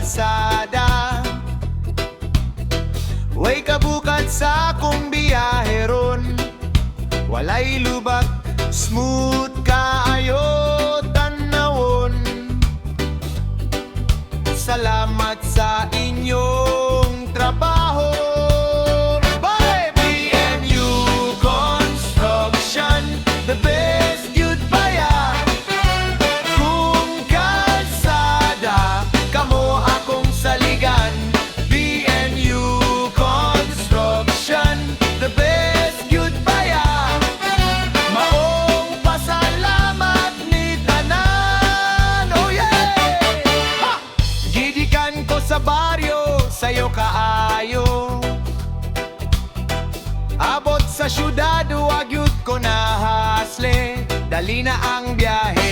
kalsada. Way kabukat sa akong biyaheron, walay lubak, smooth kaayo tanawon. Salamat sa inyong trabaho. Bye! BNU Construction, the best you'd baya. Kung kalsada, kamo akong saligan. BNU Construction, the best you'd baya. Maong pasalamat ni tanan. Oh yeah! Ha! Gidikan ko sa baryo, sayo kaayo. Abot sa syudad, wag yun ko na hasle. Dali na ang biyahe